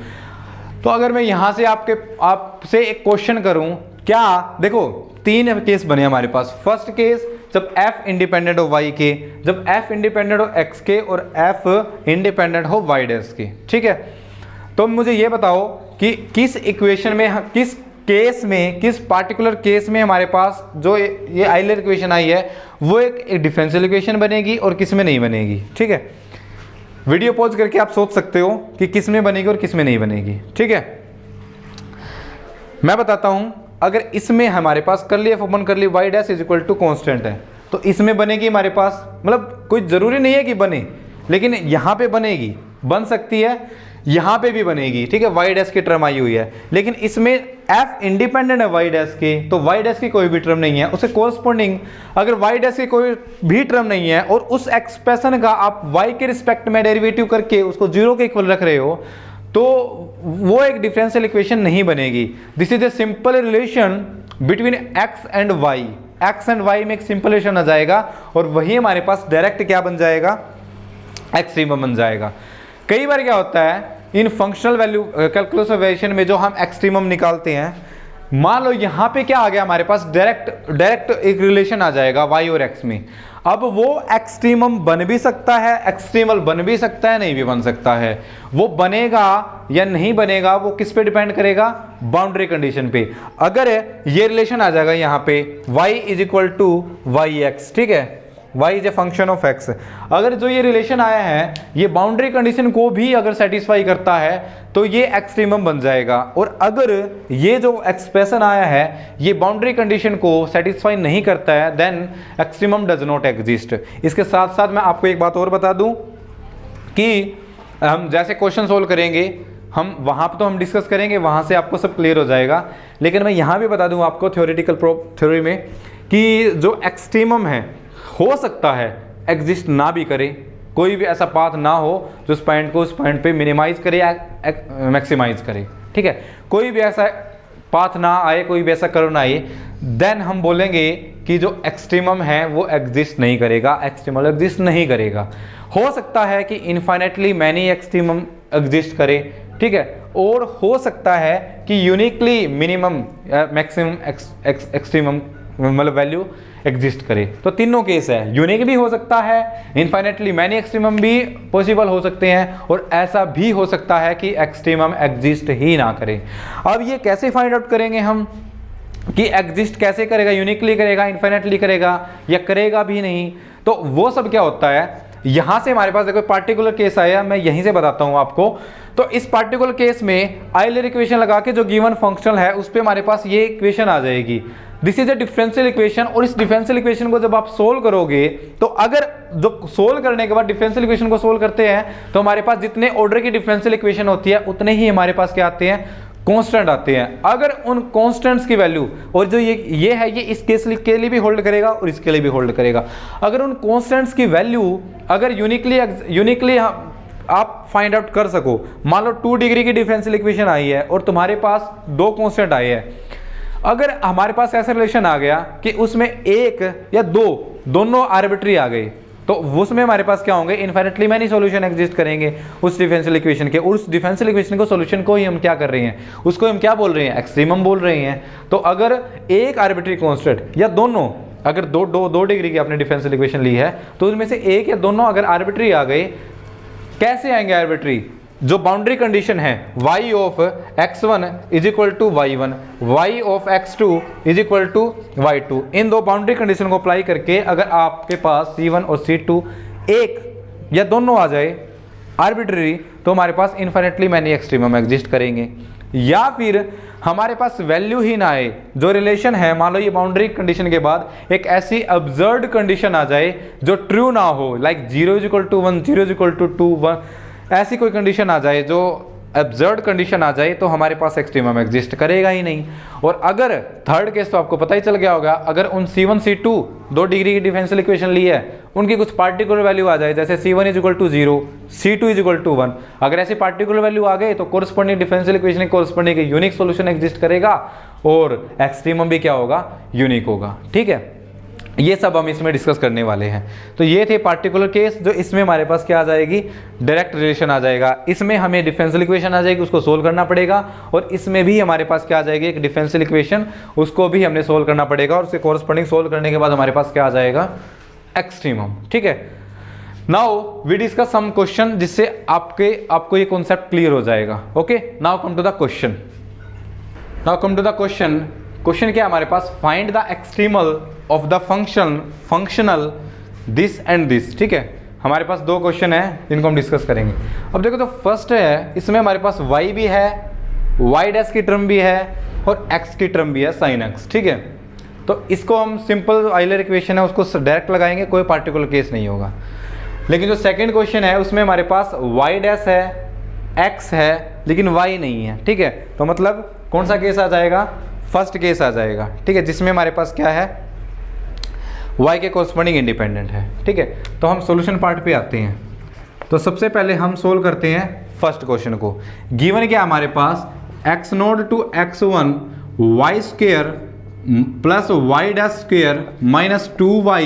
तो अगर मैं यहाँ से आपसे एक क्वेश्चन करूँ, क्या देखो तीन केस बने हमारे पास। फर्स्ट केस जब f इंडिपेंडेंट हो y के, जब f इंडिपेंडेंट हो x के और f इंडिपेंडेंट हो y डैश के, ठीक है। तो मुझे ये बताओ कि किस इक्वेशन में, किस केस में, किस पार्टिकुलर केस में हमारे पास जो ये आइलर इक्वेशन आई है वो एक डिफरेंशियल इक्वेशन बनेगी और किस में नहीं बनेगी, ठीक है। वीडियो पॉज करके आप सोच सकते हो कि किस में बनेगी और किस में नहीं बनेगी, ठीक है। मैं बताता हूं, अगर इसमें हमारे पास curly f upon curly y dash is equal to constant है तो इसमें बनेगी हमारे पास, मतलब कोई जरूरी नहीं है कि बने, लेकिन यहाँ पे बनेगी, बन सकती है, यहाँ पे भी बनेगी, ठीक है। y डैश की टर्म आई हुई है, लेकिन इसमें f इंडिपेंडेंट है y डैश के, तो y डैश की कोई भी टर्म नहीं है, उसे कोरस्पोंडिंग अगर y डैश की कोई भी टर्म नहीं है और उस एक्सप्रेशन का आप y के रिस्पेक्ट में डेरिवेटिव करके उसको 0 के इक्वल रख रहे हो, तो वो एक डिफरेंशियल इक्वेशन नहीं बनेगी। This is a simple relation between x and y, x and y में एक सिंपल रिलेशन आ जाएगा और वही हमारे पास डायरेक्ट क्या बन जाएगा, एक्सट्रीमम बन जाएगा। कई बार क्या होता है इन functional value calculus of variation में जो हम एक्सट्रीमम निकालते हैं, मान लो यहाँ पे क्या आ गया हमारे पास, डायरेक्ट एक रिलेशन आ जाएगा y और x में। अब वो एक्सट्रीमम बन भी सकता है, एक्सट्रीमल बन भी सकता है, नहीं भी बन सकता है। वो बनेगा या नहीं बनेगा वो किस पे डिपेंड करेगा, बाउंड्री कंडीशन पे। अगर ये रिलेशन आ जाएगा यहाँ पे y is equal to y x, ठीक है, y is a function of x, अगर जो ये रिलेशन आया है ये बाउंड्री कंडीशन को भी अगर सेटिस्फाई करता है तो ये एक्सट्रीमम बन जाएगा, और अगर ये जो एक्सप्रेशन आया है ये बाउंड्री कंडीशन को सेटिस्फाई नहीं करता है then extremum does not exist. इसके साथ साथ मैं आपको एक बात और बता दूं कि हम जैसे क्वेश्चन सोल्व करेंगे, हम वहाँ पर तो हम डिस्कस करेंगे, वहाँ से आपको सब क्लियर हो जाएगा, लेकिन मैं यहाँ भी बता दूँ आपको थ्योरेटिकल थ्योरी में कि जो एक्सट्रीमम है हो सकता है एग्जिस्ट ना भी करे, कोई भी ऐसा पाथ ना हो जो उस पॉइंट को उस पॉइंट पे मिनिमाइज करे या मैक्सिमाइज करे, ठीक है। कोई भी ऐसा पाथ ना आए, कोई भी ऐसा कर्व ना आए, देन हम बोलेंगे कि जो एक्सट्रीमम है वो एग्जिस्ट नहीं करेगा, एक्सट्रीमल एग्जिस्ट नहीं करेगा। हो सकता है कि इनफाइनेटली मैनी एक्सट्रीमम एग्जिस्ट करे, ठीक है, और हो सकता है कि यूनिकली मिनिमम मैक्सिमम एक्सट्रीमम मतलब वैल्यू एग्जिस्ट करे। तो तीनों केस है, यूनिक भी हो सकता है, इनफाइनेटली मैनी एक्सट्रीमम भी पॉसिबल हो सकते हैं, और ऐसा भी हो सकता है कि एक्सट्रीमम एग्जिस्ट ही ना करे। अब ये कैसे फाइंड आउट करेंगे हम कि एग्जिस्ट कैसे करेगा, यूनिकली करेगा, इनफाइनेटली करेगा या करेगा भी नहीं, तो वो सब क्या होता है, यहां से हमारे पास देखो पार्टिकुलर केस आया, मैं यहीं से बताता हूं आपको। तो इस पार्टिकुलर केस में आइलर इक्वेशन लगा के जो गिवन फंक्शनल है उस पे हमारे पास ये इक्वेशन आ जाएगी, this is a differential equation. और इस डिफरेंशियल इक्वेशन को जब आप सोल्व करोगे तो अगर जो सोल्व करने के बाद डिफरेंशियल इक्वेशन को सोल्व करते हैं तो हमारे पास जितने ऑर्डर की डिफरेंशियल इक्वेशन होती है उतने ही हमारे पास क्या आते हैं, कांस्टेंट आते हैं। अगर उन कांस्टेंट्स की वैल्यू, और जो ये है ये इस केस के लिए भी होल्ड करेगा और इसके लिए भी होल्ड करेगा, अगर उन कांस्टेंट्स की वैल्यू अगर यूनिकली आप फाइंड आउट कर सको। मान लो 2 डिग्री की डिफरेंशियल इक्वेशन आई है और तुम्हारे पास 2 कांस्टेंट आए हैं। अगर हमारे पास ऐसा रिलेशन आ गया कि उसमें 1 या 2 दोनों आर्बिट्री आ गए, तो उसमें हमारे पास क्या होंगे, इनफाइनाइटली मैनी सॉल्यूशन एग्जिस्ट करेंगे उस डिफरेंशियल इक्वेशन के। उस डिफरेंशियल इक्वेशन को सॉल्यूशन को ही हम क्या कर रहे हैं, उसको हम क्या बोल रहे हैं, एक्सट्रीमम बोल रहे हैं। तो अगर एक आर्बिट्री कांस्टेंट या दोनों, अगर दो डिग्री की आपने डिफरेंशियल इक्वेशन ली है तो उनमें से एक या दोनों अगर आर्बिट्री आ गए, कैसे आएंगे आर्बिट्री, जो बाउंड्री कंडीशन है y of x1 is equal to y1, y of x2 is equal to y2, इन दो बाउंड्री कंडीशन को अप्लाई करके अगर आपके पास C1 और C2 एक या दोनों आ जाए आर्बिट्री, तो हमारे पास इनफाइनाइटली मैनी एक्सट्रीमम एग्जिस्ट करेंगे। या फिर हमारे पास वैल्यू ही ना आए, जो रिलेशन है, मान लो ये बाउंड्री कंडीशन के बाद एक ऐसी अब्सर्ड कंडीशन आ जाए जो ट्रू ना हो, like 0 is equal to 1, 0 is equal to 2, 1, ऐसी कोई कंडीशन आ जाए, जो अब्सर्ड कंडीशन आ जाए, तो हमारे पास एक्सट्रीमम एग्जिस्ट करेगा ही नहीं। और अगर थर्ड केस तो आपको पता ही चल गया होगा, अगर उन C1 C2 2 डिग्री की डिफरेंशियल इक्वेशन ली है, उनकी कुछ पार्टिकुलर वैल्यू आ जाए, जैसे C1 is equal to 0, C2 is equal to 1, अगर ऐसी पार्टिकुलर वैल्यू आ गए तो कोरस्पॉन्डिंग डिफरेंशियल इक्वेशन के कोरस्पॉन्डिंग यूनिक सॉल्यूशन एग्जिस्ट करेगा और एक्सट्रीमम भी क्या होगा, यूनिक होगा। ठीक है, ये सब हम इसमें डिस्कस करने वाले हैं। तो ये थे पार्टिकुलर केस, जो इसमें हमारे पास क्या आ जाएगी, डायरेक्ट रिलेशन आ जाएगा। इसमें हमें डिफरेंशियल इक्वेशन आ जाएगी, उसको सोल्व करना पड़ेगा, और इसमें भी हमारे पास क्या आ जाएगी, एक डिफरेंशियल इक्वेशन, उसको भी हमने सोल्व करना पड़ेगा, और उसके कोरस्पॉन्डिंग सोल्व करने के बाद हमारे पास क्या आ जाएगा, एक्सट्रीमम। ठीक है, now we discuss some question, जिससे आपको ये कॉन्सेप्ट क्लियर हो जाएगा। Okay, now come to the question. Question क्या है हमारे पास, find the extremal of the functional this and this. ठीक है, हमारे पास 2 क्वेश्चन है जिनको हम डिस्कस करेंगे। अब देखो, तो फर्स्ट है, इसमें हमारे पास y भी है, y डैश की टर्म भी है, और x की टर्म भी है, sin x। ठीक है, तो इसको हम सिंपल आइलर इक्वेशन है उसको डायरेक्ट लगाएंगे, कोई पार्टिकुलर केस नहीं होगा। लेकिन जो सेकेंड क्वेश्चन है उसमें हमारे पास y डैश है, x है, लेकिन y नहीं है। ठीक है, तो मतलब कौन सा केस आ जाएगा, फर्स्ट केस आ जाएगा। ठीक है, जिसमें हमारे पास क्या है, y के कोरस्पॉन्डिंग इंडिपेंडेंट है। ठीक है, तो हम सॉल्यूशन पार्ट पे आते हैं। तो सबसे पहले हम सोल्व करते हैं फर्स्ट क्वेश्चन को। गिवन क्या हमारे पास, x node to x1 y square plus y dash square minus 2y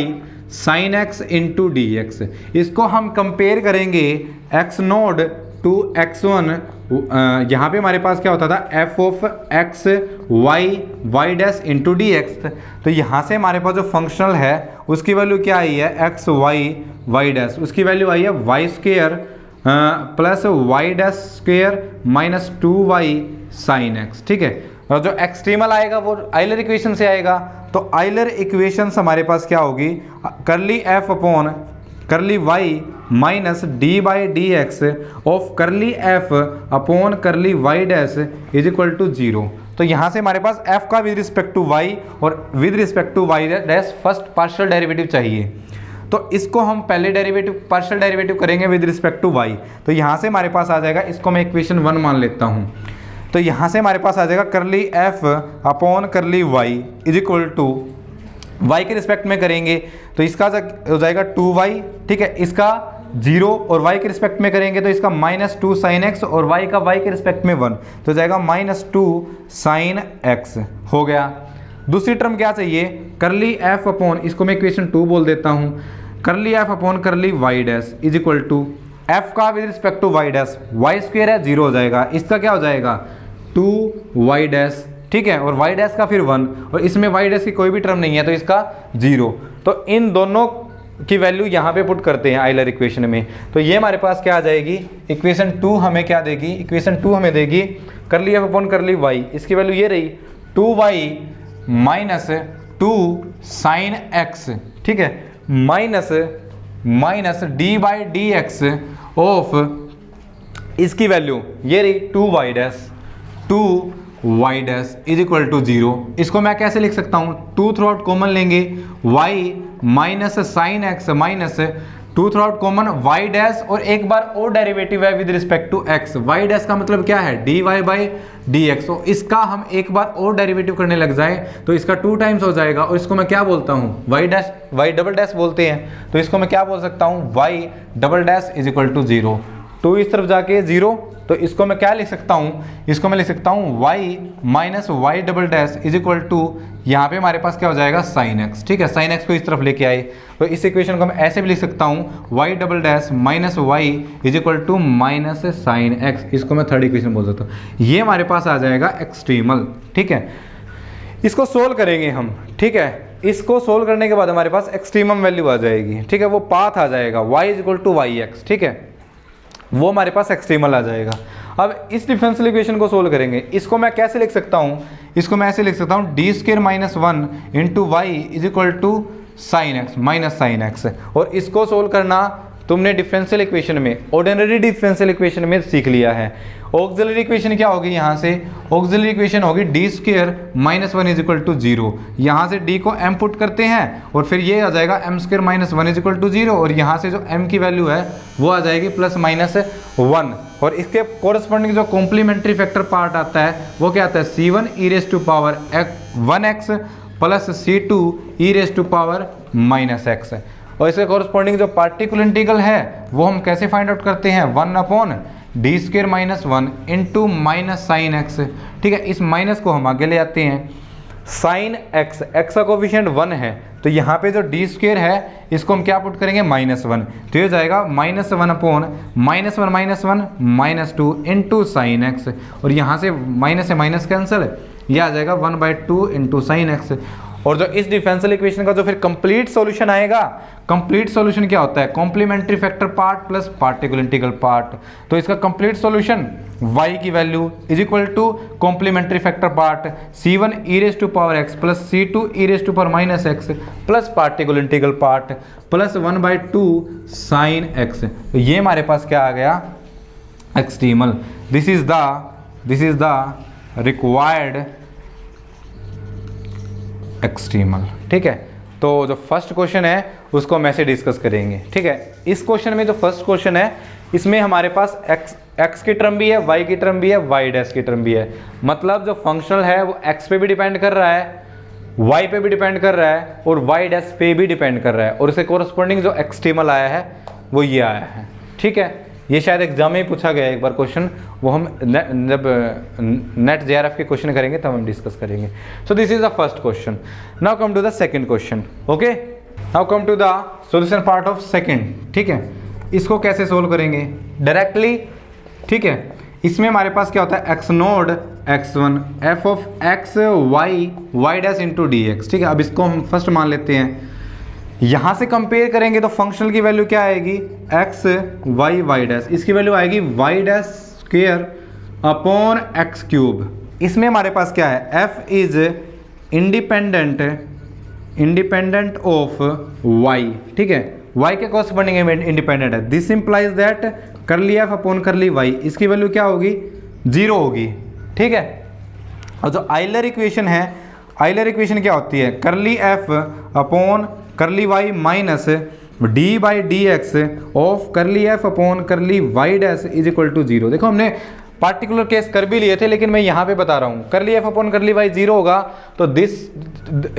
sin x into d x. इसको हम कंपेयर करेंगे x नोड टू x1, यहाँ पे हमारे पास क्या होता था, f of x y dash into d x. तो यहाँ से हमारे पास जो फंक्शनल है उसकी वैल्यू क्या आई है, x y डैश, उसकी वैल्यू आई है y square plus y dash square minus 2y sin x। ठीक है, और जो एक्सट्रीमल आएगा वो आइलर इक्वेशन से आएगा। तो आइलर इक्वेशन हमारे पास क्या होगी, curly f upon curly y minus d by d x of curly f upon curly y dash is equal to 0। तो यहाँ से हमारे पास f का विद रिस्पेक्ट टू y और with respect to y dash first partial derivative चाहिए। तो इसको हम पहले डेरिवेटिव पार्शियल डेरिवेटिव करेंगे विद रिस्पेक्ट टू y। तो यहाँ से हमारे पास आ जाएगा, इसको मैं इक्वेशन 1 मान लेता हूँ। तो यहाँ से हमारे पास आ जाएगा curly f upon curly y is equal to y के रिस्पेक्ट में करेंगे तो इसका हो जाएगा 2y। ठीक है, इसका 0 और y के रिस्पेक्ट में करेंगे तो इसका माइनस 2 sin x, और y का y के रिस्पेक्ट में 1, तो जाएगा माइनस 2 sin x हो गया। दूसरी टर्म क्या चाहिए, करली f अपॉन, इसको मैं इक्वेशन 2 बोल देता हूँ, curly f upon curly y dash is equal to f का with respect to y dash, y square है 0 हो जाएगा, इसका क्या हो जाएगा 2y डैश। ठीक है, और y डैश का फिर 1, और इसमें y डैश की कोई भी टर्म नहीं है तो इसका 0। तो इन दोनों की वैल्यू यहाँ पे पुट करते हैं आइलर इक्वेशन में। तो ये हमारे पास क्या आ जाएगी, इक्वेशन 2 हमें क्या देगी, इक्वेशन 2 हमें देगी curly f upon curly y, इसकी वैल्यू ये रही 2y माइनस 2 sin x। ठीक है, minus d by d x of, इसकी वैल्यू ये रही 2y dash, 2y dash is equal to 0। इसको मैं कैसे लिख सकता हूँ, 2 थ्रू आउट कॉमन लेंगे, y minus sine x minus 2 throughout common y dash, और एक बार और डेरिवेटिव है with respect to x। y dash का मतलब क्या है, dy बाई डी एक्स। तो इसका हम एक बार और डेरिवेटिव करने लग जाए तो इसका 2 टाइम्स हो जाएगा, और इसको मैं क्या बोलता हूँ, y डबल डैश बोलते हैं। तो इसको मैं क्या बोल सकता हूँ, y double dash is equal to 0। 2 इस तरफ जाके 0, तो इसको मैं क्या लिख सकता हूँ, इसको मैं लिख सकता हूँ y minus y double dash is equal to, यहाँ पे हमारे पास क्या हो जाएगा साइन x, ठीक है, साइन x को इस तरफ लेके आए, तो इस इक्वेशन को मैं ऐसे भी लिख सकता हूँ y double dash minus y is equal to minus sine x, इसको मैं थर्ड इक्वेशन बोल सकता हूँ। ये हमारे पास आ जाएगा एक्सट्रीमल, ठीक है। इसको सोल्व करेंगे हम, ठीक है, इसको सोल्व करने के बाद हमारे पास एक्सट्रीमम वैल्यू आ जाएगी, ठीक है, वो पाथ आ जाएगा y is equal to y x, ठीक है, वो हमारे पास एक्सट्रीमल आ जाएगा। अब इस डिफरेंशियल इक्वेशन को सोल्व करेंगे, इसको मैं कैसे लिख सकता हूँ, इसको मैं ऐसे लिख सकता हूँ d square minus 1 into y is equal to sine x minus sine x. और इसको सोल्व करना तुमने डिफरेंशियल इक्वेशन में, ऑर्डिनरी डिफरेंशियल इक्वेशन में सीख लिया है। ऑक्सिलरी इक्वेशन क्या होगी, यहाँ से ऑक्सिलरी इक्वेशन होगी d square minus 1 is equal to 0, यहाँ से डी को m पुट करते हैं और फिर ये आ जाएगा m square minus 1 is equal to 0, और यहाँ से जो m की वैल्यू है वो आ जाएगी प्लस माइनस 1, और इसके कोरस्पॉन्डिंग जो कॉम्प्लीमेंट्री फैक्टर पार्ट आता है वो क्या आता है c1 e raise to power 1x plus c2 e raise to power minus x। और इसके कोरस्पॉन्डिंग जो पार्टिकुलर इंटीग्रल है वो हम कैसे फाइंड आउट करते हैं, 1 upon D square minus 1 into minus sine x, ठीक है। इस माइनस को हम आगे ले आते हैं, साइन एक्स, एक्स का कोफिशिएंट 1 है, तो यहाँ पे जो डी स्क्वायर है इसको हम क्या पुट करेंगे माइनस 1, तो ये जाएगा minus 1 upon minus 1 minus 2 into sine x, और यहाँ से माइनस से माइनस कैंसिल, ये आ जाएगा 1/2 इंटू साइन एक्स। और जो इस डिफरेंशियल इक्वेशन का जो फिर कंप्लीट सॉल्यूशन आएगा, कंप्लीट सॉल्यूशन क्या होता है, complementary factor part plus particular integral part. तो इसका कंप्लीट सॉल्यूशन y की value is equal to complementary factor part c1 e raise to power x plus c2 e raise to power minus x plus particular integral part plus 1/2 sine x। तो ये हमारे पास क्या आ गया, extremal. This is the required extremal, ठीक है। तो जो फर्स्ट क्वेश्चन है उसको हम ऐसे डिस्कस करेंगे, ठीक है। इस क्वेश्चन में जो फर्स्ट क्वेश्चन है इसमें हमारे पास x की टर्म भी है, y की टर्म भी है, y डैश की टर्म भी है, मतलब जो फंक्शनल है वो x पे भी डिपेंड कर रहा है, y पे भी डिपेंड कर रहा है और y डैश पे भी डिपेंड कर रहा है, और इसके कोरस्पॉन्डिंग जो एक्सट्रीमल आया है वो ये आया है, ठीक है। ये शायद एग्जाम में ही पूछा गया एक बार क्वेश्चन, वो हम जब नेट JRF के क्वेश्चन करेंगे तब हम डिस्कस करेंगे। So this is the first question. Now come to the second question, okay. Now come to the solution part of second, ठीक है। इसको कैसे सोल्व करेंगे डायरेक्टली, ठीक है। इसमें हमारे पास क्या होता है, x node x1 f of x y dash into d x, ठीक है। अब इसको हम फर्स्ट मान लेते हैं, यहाँ से कंपेयर करेंगे तो फंक्शनल की वैल्यू क्या आएगी, x y डैश, इसकी वैल्यू आएगी y dash square upon x cube. इसमें हमारे पास क्या है, f is independent of y, ठीक है, y के कॉरस्पॉन्डिंग इंडिपेंडेंट है। दिस इंप्लाइज दैट करली f अपॉन करली y, इसकी वैल्यू क्या होगी, 0 होगी, ठीक है। और जो आइलर इक्वेशन है, आइलर इक्वेशन क्या होती है, करली f upon curly y minus d by d x of curly F upon curly y dash is equal to 0। देखो हमने पार्टिकुलर केस कर भी लिए थे, लेकिन मैं यहाँ पे बता रहा हूँ, करली एफ अपॉन करली वाई 0 होगा तो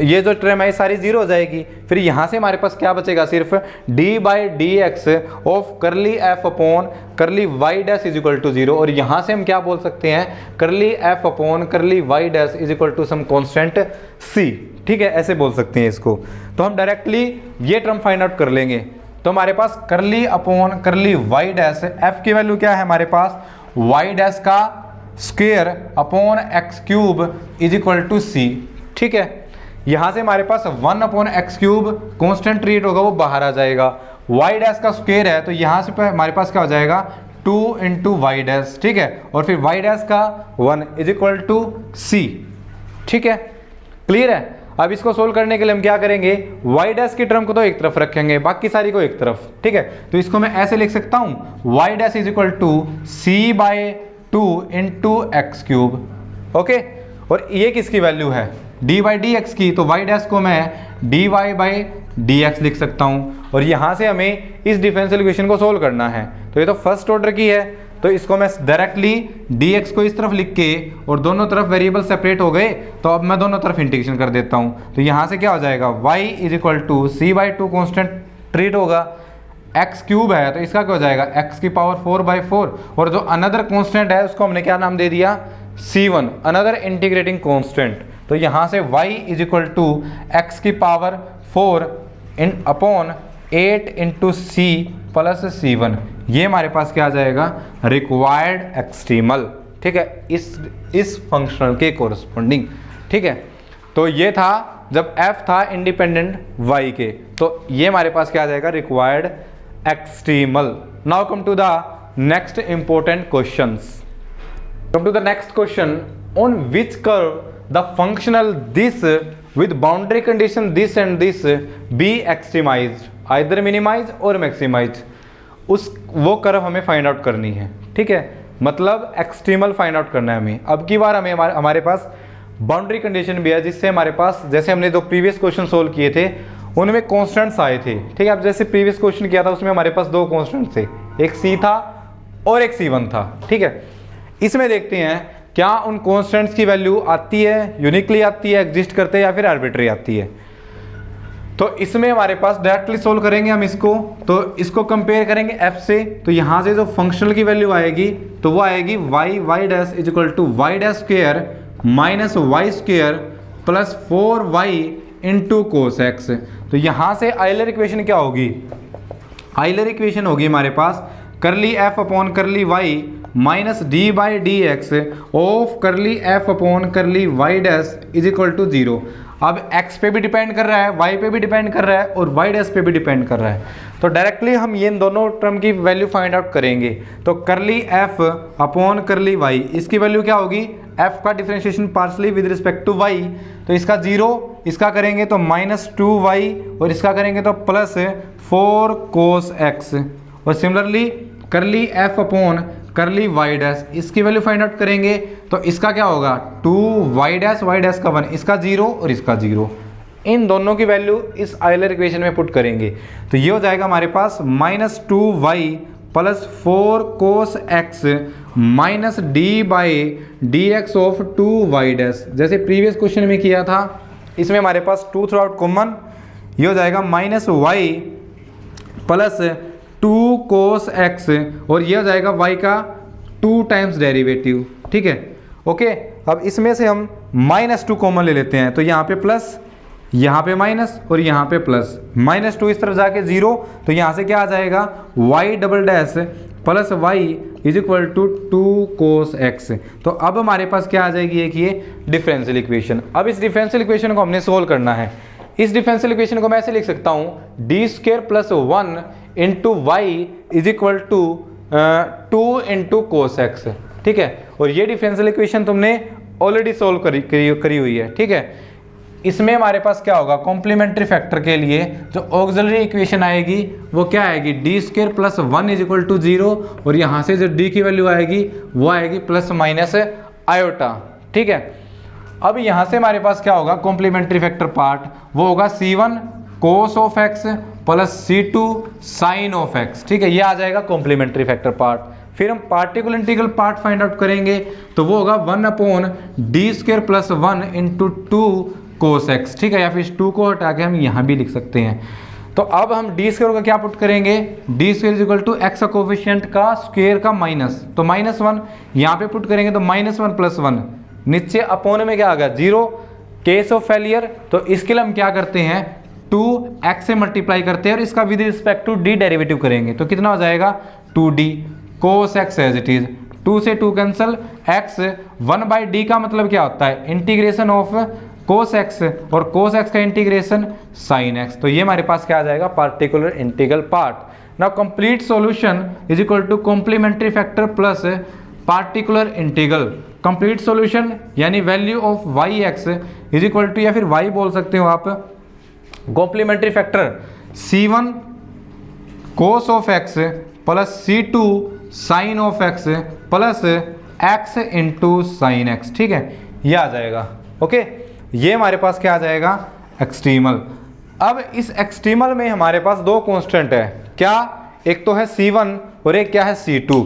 ये जो टर्म है सारी 0 हो जाएगी। फिर यहाँ से हमारे पास क्या बचेगा, सिर्फ d by d x of curly F upon curly y dash is equal to 0, और यहाँ से हम क्या बोल सकते हैं, curly F upon curly y dash is equal to some constant c, ठीक है, ऐसे बोल सकते हैं इसको। तो हम डायरेक्टली ये टर्म फाइंड आउट कर लेंगे। तो हमारे पास curly upon curly y dash, F की वैल्यू क्या है हमारे पास, वाई डैश का square upon x cube is equal to c, ठीक है। यहाँ से हमारे पास 1 upon x cube constant rate होगा, वो बाहर आ जाएगा। वाई डैश का स्क्वायर है तो यहाँ से हमारे पास क्या हो जाएगा, 2 इंटू वाई डैश, ठीक है, और फिर वाई डैश का 1 इज इक्वल टू सी, ठीक है, क्लियर है। अब इसको सोल्व करने के लिए हम क्या करेंगे, y डैश की टर्म को तो एक तरफ रखेंगे, बाकी सारी को एक तरफ, ठीक है। तो इसको मैं ऐसे लिख सकता हूं, y dash is equal to c by 2 into x cube, okay. और ये किसकी वैल्यू है, डी बाई डी एक्स की, तो y डैश को मैं d y by d x लिख सकता हूं। और यहां से हमें इस डिफरेंशियल इक्वेशन को सोल्व करना है, तो ये तो फर्स्ट ऑर्डर की है, तो इसको मैं डायरेक्टली dx को इस तरफ लिख के, और दोनों तरफ वेरिएबल सेपरेट हो गए, तो अब मैं दोनों तरफ इंटीग्रेशन कर देता हूँ। तो यहाँ से क्या हो जाएगा, y is equal to c by 2 constant treat होगा, एक्स क्यूब है तो इसका क्या हो जाएगा एक्स की पावर 4/4, और जो अनदर कांस्टेंट है उसको हमने क्या नाम दे दिया c1, अनदर इंटीग्रेटिंग कांस्टेंट। तो यहाँ से y is equal to x की पावर 4 इन upon 8 into c plus c1, ये हमारे पास क्या आ जाएगा रिक्वायर्ड एक्सट्रीमल, ठीक है, इस फंक्शनल के कोरस्पोंडिंग, ठीक है। तो ये था जब f था इंडिपेंडेंट y के, तो ये हमारे पास क्या आ जाएगा required extremal. Now come to the next important questions. Come to the next question. On which curve the functional this with boundary condition this and this be extremized, either minimized or maximized, उस वो curve हमें find out करनी है, ठीक है, मतलब extremal find out करना है हमें। अब की बार हमें हमारे पास बाउंड्री कंडीशन भी है, जिससे हमारे पास जैसे हमने जो प्रीवियस क्वेश्चन सोल्व किए थे उनमें कॉन्स्टेंट्स आए थे, ठीक है। अब जैसे प्रीवियस क्वेश्चन किया था उसमें हमारे पास दो कॉन्स्टेंट थे, एक c था और एक c1 था, ठीक है। इसमें देखते हैं क्या उन कॉन्स्टेंट्स की वैल्यू आती है, यूनिकली आती है, एग्जिस्ट करते हैं या फिर आर्बिट्री आती है। तो इसमें हमारे पास डायरेक्टली सोल्व करेंगे हम इसको, तो इसको कंपेयर करेंगे f से, तो यहाँ से जो फंक्शनल की वैल्यू आएगी तो वो आएगी y dash is equal to y dash square minus y square plus 4y into cos x. तो यहाँ से आइलर इक्वेशन क्या होगी, आइलर इक्वेशन होगी हमारे पास curly f upon curly y minus d by d x of curly f upon curly y dash is equal to 0। अब x पे भी डिपेंड कर रहा है, y पे भी डिपेंड कर रहा है और y डैश पे भी डिपेंड कर रहा है, तो डायरेक्टली हम ये दोनों टर्म की वैल्यू फाइंड आउट करेंगे। तो curly f upon curly y, इसकी वैल्यू क्या होगी, f का differentiation partially with respect to y, तो इसका 0, इसका करेंगे तो -2y और इसका करेंगे तो प्लस 4 cos x, और सिमिलरली करली f upon curly y dash, इसकी वैल्यू फाइंड आउट करेंगे तो इसका क्या होगा 2y डैश का 1, इसका 0 और इसका 0, इन दोनों की वैल्यू इस आइलर इक्वेशन में पुट करेंगे तो ये हो जाएगा हमारे पास -2y plus 4 cos x minus d by d x of 2y dash. जैसे प्रीवियस क्वेश्चन में किया था, इसमें हमारे पास 2 थ्रू आउट कॉमन, ये हो जाएगा -y प्लस 2 cos x और ये हो जाएगा y का 2 टाइम्स डेरिवेटिव, ठीक है, ओके। अब इसमें से हम -2 कॉमन ले लेते हैं, तो यहाँ पे प्लस, यहाँ पे माइनस और यहाँ पे प्लस, -2 इस तरफ जाके 0, तो यहाँ से क्या आ जाएगा y double dash plus y is equal to 2 cos x। तो अब हमारे पास क्या आ जाएगी एक ये डिफरेंशियल इक्वेशन। अब इस डिफरेंशियल इक्वेशन को हमने सोल्व करना है। इस डिफरेंशियल इक्वेशन को मैं ऐसे लिख सकता हूँ d square plus 1 into y is equal to 2 into cos x, ठीक है। और ये डिफरेंशियल इक्वेशन तुमने ऑलरेडी सोल्व करी हुई है, ठीक है। इसमें हमारे पास क्या होगा कॉम्प्लीमेंट्री फैक्टर के लिए जो ऑक्सिलरी इक्वेशन आएगी वो क्या आएगी d square plus 1 is equal to 0, और यहाँ से जो डी की वैल्यू आएगी वो आएगी प्लस माइनस आयोटा, ठीक है। अब यहाँ से हमारे पास क्या होगा कॉम्प्लीमेंट्री फैक्टर पार्ट, वो होगा c1 cos of x plus c2 sin of x, ठीक है, ये आ जाएगा कॉम्प्लीमेंट्री फैक्टर पार्ट। फिर हम particular integral part find out करेंगे तो वो होगा 1 upon D square plus 1 into 2 cos x, ठीक है, या फिर इस 2 को हटा के हम यहाँ भी लिख सकते हैं। तो अब हम डी स्क्वायर का क्या पुट करेंगे, d square is equal to x का कोफिशिएंट का स्क्वायर का माइनस, तो -1 यहाँ पे पुट करेंगे तो -1 प्लस 1, नीचे अपोन में क्या आ गया 0, केस ऑफ फेलियर। तो इसके लिए हम क्या करते हैं 2x से मल्टीप्लाई करते हैं और इसका with respect to d derivative करेंगे, तो कितना हो जाएगा 2d cos x as it is, 2 से 2 कैंसिल, x 1/d का मतलब क्या होता है इंटीग्रेशन ऑफ cos x और cos x का इंटीग्रेशन sin x। तो ये हमारे पास क्या आ जाएगा particular integral part. Now complete solution is equal to complementary factor plus particular integral. Complete solution यानी value of y x is equal to, या फिर y बोल सकते हो आप, complementary factor c1 cos of x plus c2 sin of x plus x into sine x, ठीक है, ये आ जाएगा, ओके। ये हमारे पास क्या आ जाएगा एक्सट्रीमल। अब इस एक्सट्रीमल में हमारे पास दो कांस्टेंट है, क्या, एक तो है c1 और एक क्या है c2।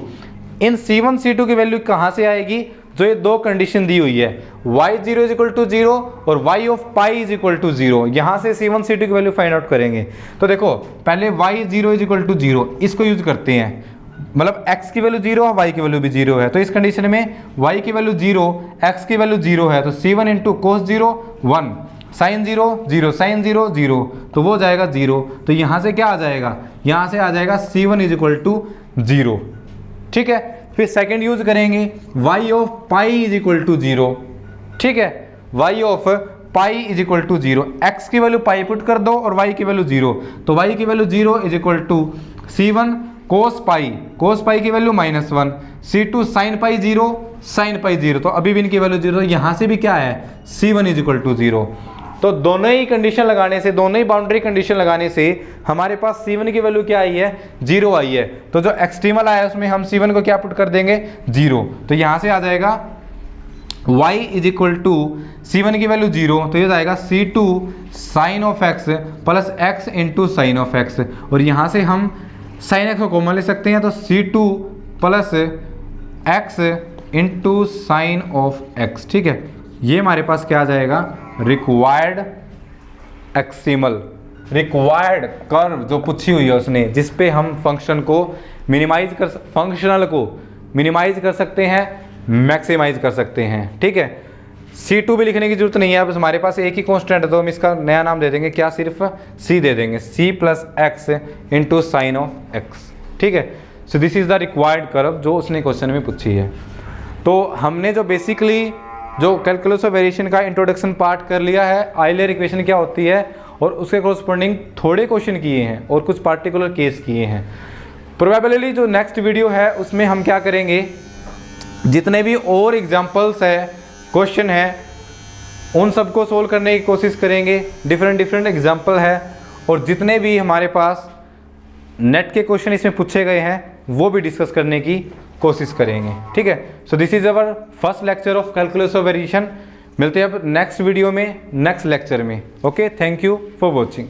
इन c1 c2 की वैल्यू कहाँ से आएगी, जो ये दो कंडीशन दी हुई है y0 इज इक्वल टू 0 और y of pi is equal to 0, यहाँ से C1 C2 की वैल्यू फाइंड आउट करेंगे। तो देखो पहले y0 इज इक्वल टू 0 इसको यूज करते हैं, मतलब x की वैल्यू 0 है y की वैल्यू भी 0 है, तो इस कंडीशन में y की वैल्यू 0 x की वैल्यू 0 है, तो C1 into cos 0 1 sign 0 0 sign 0 0, तो वो हो जाएगा 0। तो यहाँ से क्या आ जाएगा, यहाँ से आ जाएगा C1 इज इक्वल टू 0। ठीक है, फिर सेकंड यूज करेंगे y of pi is equal to 0। ठीक है, y of pi is equal to 0, x की वैल्यू पाई पुट कर दो और y की वैल्यू 0, तो y की value 0 is equal to C1 cos pi की value -1, C2 sine pi 0 sine pi 0, तो अभी भी इनकी वैल्यू 0, यहाँ से भी क्या है C1 इज इक्वल टू 0। तो दोनों ही कंडीशन लगाने से, दोनों ही बाउंड्री कंडीशन लगाने से हमारे पास C1 की वैल्यू क्या आई है 0 आई है, तो जो एक्सट्रीमल आया है उसमें हम C1 को क्या पुट कर देंगे 0, तो यहाँ से आ जाएगा y is equal to C1 की वैल्यू 0, तो ये जाएगा C2 sine of x plus x into sine of x, और यहाँ से हम साइन x को कॉमन ले सकते हैं, तो C2 plus x into sine of x। ठीक है, ये हमारे पास क्या आ जाएगा रिक्वायर्ड एक्सिमल, रिक्वायर्ड कर्व जो पूछी हुई है उसने, जिस पे हम फंक्शन को मिनिमाइज कर, फंक्शनल को मिनिमाइज कर सकते हैं, मैक्सिमाइज कर सकते हैं। ठीक है, C2 भी लिखने की जरूरत नहीं है, अब हमारे पास एक ही कांस्टेंट है तो हम इसका नया नाम दे देंगे क्या, सिर्फ C दे देंगे, C plus x into sine of x. ठीक है, सो this is the required curve जो उसने क्वेश्चन में पूछी है। तो हमने जो बेसिकली जो कैलकुलस ऑफ वेरिएशन का इंट्रोडक्शन पार्ट कर लिया है, आइलर इक्वेशन क्या होती है और उसके कोरस्पॉन्डिंग थोड़े क्वेश्चन किए हैं और कुछ पार्टिकुलर केस किए हैं। प्रोबेबली जो नेक्स्ट वीडियो है उसमें हम क्या करेंगे, जितने भी और एग्जांपल्स है, क्वेश्चन है, उन सबको सोल्व करने की कोशिश करेंगे। डिफरेंट एग्जांपल है और जितने भी हमारे पास नेट के क्वेश्चन इसमें पूछे गए हैं वो भी डिस्कस करने की कोशिश करेंगे। ठीक है, सो this is our first lecture of calculus of variation. मिलते हैं अब नेक्स्ट वीडियो में, नेक्स्ट लेक्चर में। Okay, thank you for watching.